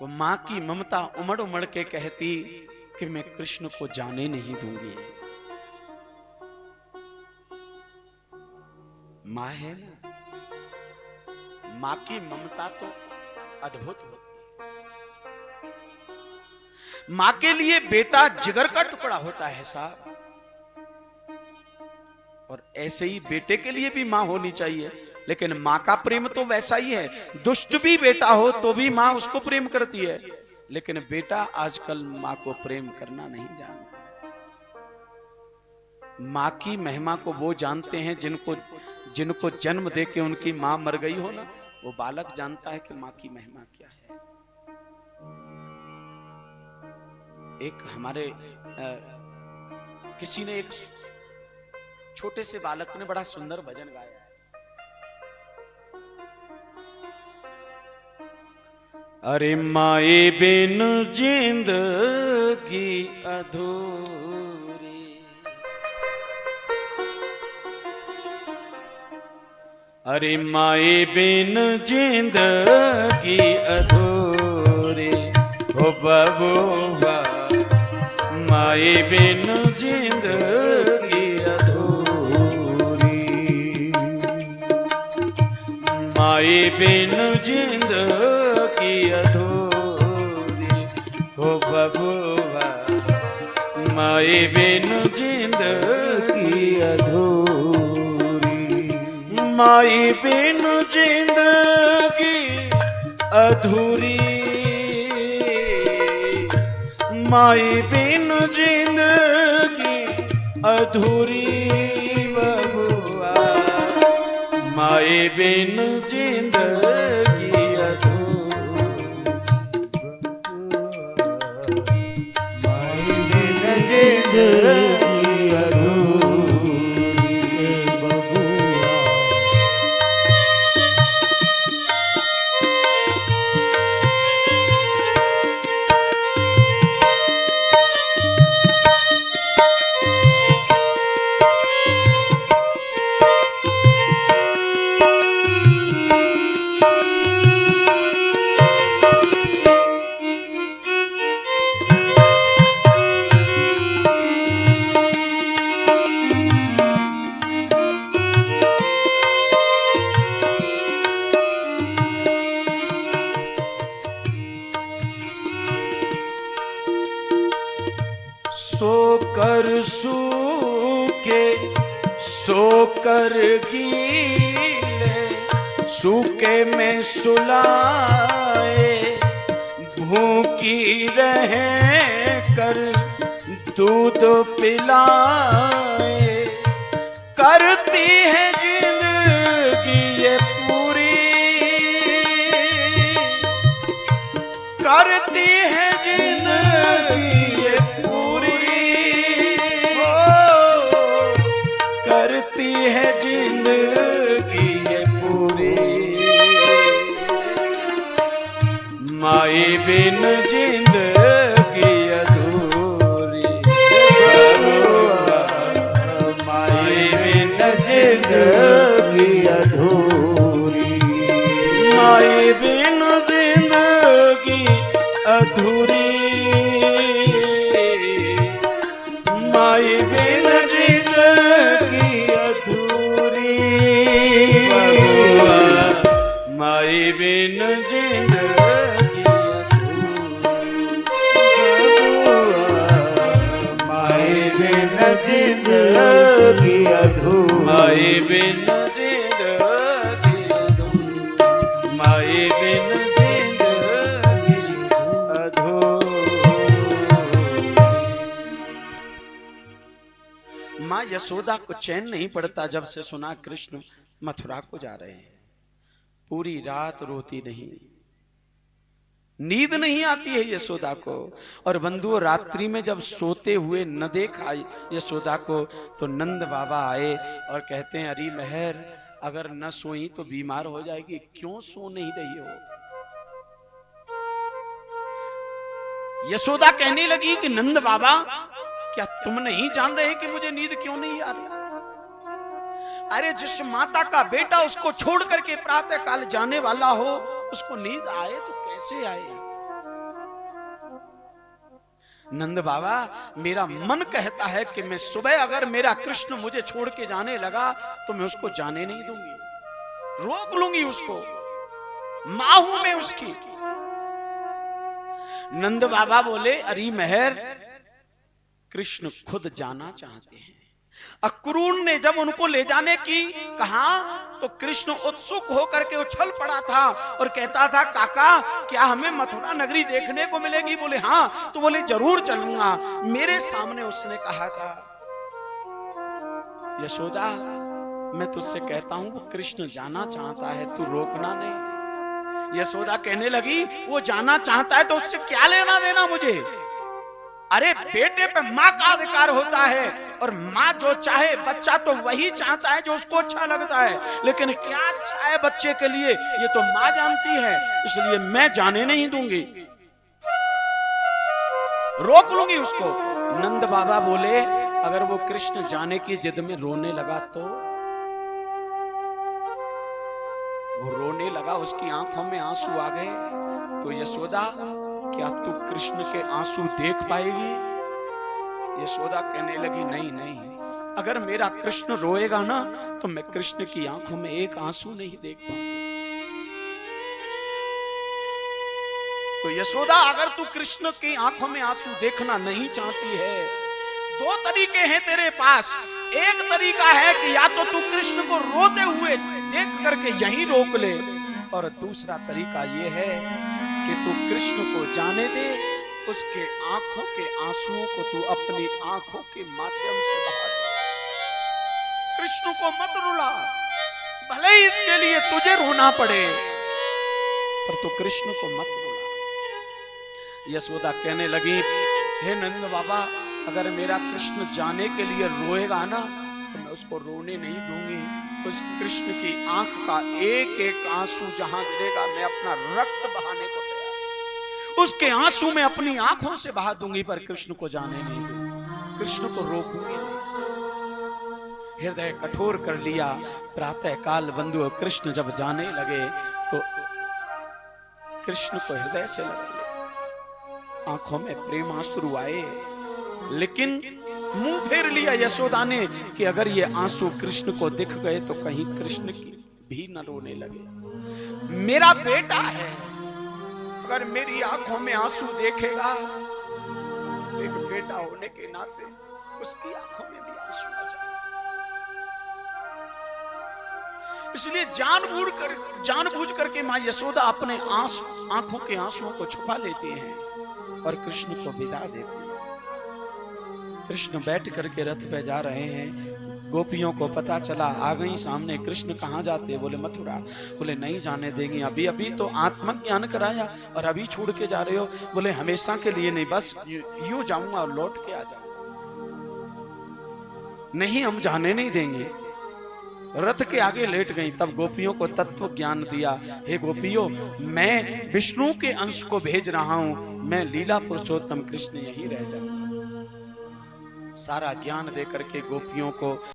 वो मां की ममता उमड़ उमड़ के कहती कि मैं कृष्ण को जाने नहीं दूंगी। मां है ना, मां की ममता तो अद्भुत होती है। मां के लिए बेटा जिगर का टुकड़ा होता है साहब, और ऐसे ही बेटे के लिए भी मां होनी चाहिए। लेकिन मां का प्रेम तो वैसा ही है, दुष्ट भी बेटा हो तो भी मां उसको प्रेम करती है। लेकिन बेटा आजकल मां को प्रेम करना नहीं जानता। मां की महिमा को वो जानते हैं जिनको जिनको जन्म देके उनकी मां मर गई हो ना, वो बालक जानता है कि मां की महिमा क्या है। एक हमारे किसी ने, एक छोटे से बालक ने बड़ा सुंदर भजन गाया है। अरे माए बिन जिंदगी अधूरी, अरे माए बिन जिंदगी अधूरी, हो बबुआ माए बिन जिंदगी अधूरी, माए बिन जिंदगी अधूरी, हो बबुआ माए बिन जिंदगी अधूरी, माए बिन जिंदगी अधूरी, माए बिन जिंदगी अधूरी, बबुआ माए बिन जिंदगी अधूरी, माए बिन जिंदगी अधूरी, बबुआ। सोकर सूखे सोकर गीले, सूखे में सुलाए, भूखी रहे कर दूध पिलाए, करती है जिंदगी ये पूरी, करती है जिंदगी ये पूरी, करती है जिंदगी ये पूरी, माए बिन जिंदगी अधूरी, माए बिन जिंदगी अधूरी, माए बिन जिंदगी अधूरी, माए बिन जिंदगी अधूरी, माए बिन जिंदगी अधूरी, माए बिन जिंदगी अधूरी, माए बिन जिंदगी अधूरी, माए बिन जिंदगी अधूरी। मां यशोदा को चैन नहीं पड़ता जब से सुना कृष्ण मथुरा को जा रहे हैं। पूरी रात रोती नहीं, नींद नहीं आती है यशोदा को। और बंधुओं, रात्रि में जब सोते हुए न देखा यशोदा को, तो नंद बाबा आए और कहते हैं, अरे मेहर, अगर न सोई तो बीमार हो जाएगी, क्यों सो नहीं रही हो? यशोदा कहने लगी कि नंद बाबा, क्या तुम नहीं जान रहे कि मुझे नींद क्यों नहीं आ रही? अरे जिस माता का बेटा उसको छोड़ करके प्रातः काल जाने वाला हो, उसको नींद आए तो कैसे आए? नंद बाबा, मेरा मन कहता है कि मैं सुबह अगर मेरा कृष्ण मुझे छोड़ के जाने लगा तो मैं उसको जाने नहीं दूंगी, रोक लूंगी उसको, मां हूं मैं उसकी। नंद बाबा बोले, अरे मेहर, कृष्ण खुद जाना चाहते हैं। अक्रूर ने जब उनको ले जाने की कहा तो कृष्ण उत्सुक होकर के उछल पड़ा था और कहता था, काका क्या हमें मथुरा नगरी देखने को मिलेगी? बोले हाँ। तो बोले जरूर चलूंगा। मेरे सामने उसने कहा था, यशोदा मैं तुझसे कहता हूं वो कृष्ण जाना चाहता है, तू रोकना नहीं। यशोदा कहने लगी, वो जाना चाहता है तो उससे क्या लेना देना मुझे? अरे बेटे पे माँ का अधिकार होता है, और माँ जो चाहे बच्चा तो वही चाहता है जो उसको अच्छा लगता है, लेकिन क्या अच्छा है बच्चे के लिए ये तो माँ जानती है, इसलिए मैं जाने नहीं दूंगी, रोक लूंगी उसको। नंद बाबा बोले, अगर वो कृष्ण जाने की जिद में रोने लगा तो? वो रोने लगा, उसकी आंखों में आंसू आ गए, तो यशोदा क्या तू कृष्ण के आंसू देख पाएगी? यशोदा कहने लगी, नहीं नहीं, अगर मेरा कृष्ण रोएगा ना तो मैं कृष्ण की आंखों में एक आंसू नहीं देख पाऊंगी। तो यशोदा, अगर तू कृष्ण की आंखों में आंसू देखना नहीं चाहती है, दो तरीके हैं तेरे पास। एक तरीका है कि या तो तू कृष्ण को रोते हुए देख करके यहीं रोक ले, और दूसरा तरीका यह है कि तू कृष्ण को जाने दे, उसके आंखों के आंसुओं को तू अपनी आंखों के माध्यम से बहा दे। कृष्ण को मत रुला, भले ही इसके लिए तुझे रोना पड़े, पर तू कृष्ण को मत रुला। यशोदा कहने लगी, हे नंद बाबा, अगर मेरा कृष्ण जाने के लिए रोएगा ना तो मैं उसको रोने नहीं दूंगी। उस कृष्ण की आंख का एक एक आंसू जहां गिरेगा मैं अपना रक्त बहाने को तैयार, उसके आंसू में अपनी आंखों से बहा दूंगी, पर कृष्ण को जाने नहीं दूंगी, कृष्ण को रोकूंगी नहीं। हृदय कठोर कर लिया। प्रातः काल बंधु कृष्ण जब जाने लगे तो कृष्ण को हृदय से लगा, आंखों में प्रेमाश्रु आए, लेकिन मुंह फेर लिया यशोदा ने कि अगर ये आंसू कृष्ण को दिख गए तो कहीं कृष्ण की भी न रोने लगे। मेरा बेटा है, अगर मेरी आंखों में आंसू देखेगा, एक बेटा होने के नाते उसकी आंखों में भी आंसू आ जाए। इसलिए जानबूझ करके मां यशोदा अपने आंखों के आंसुओं को छुपा लेती हैं और कृष्ण को विदा देती है। कृष्ण बैठ करके रथ पे जा रहे हैं। गोपियों को पता चला, आ गई सामने। कृष्ण कहाँ जाते? बोले मथुरा। बोले नहीं जाने देंगी, अभी अभी तो आत्मज्ञान कराया और अभी छोड़ के जा रहे हो? बोले हमेशा के लिए नहीं, बस यूं जाऊंगा और लौट के आ जाऊंगा। नहीं, हम जाने नहीं देंगे। रथ के आगे लेट गई। तब गोपियों को तत्व ज्ञान दिया, हे गोपियों, मैं विष्णु के अंश को भेज रहा हूं, मैं लीला पुरुषोत्तम कृष्ण यहीं रह जाऊंगा। सारा ज्ञान देकर के गोपियों को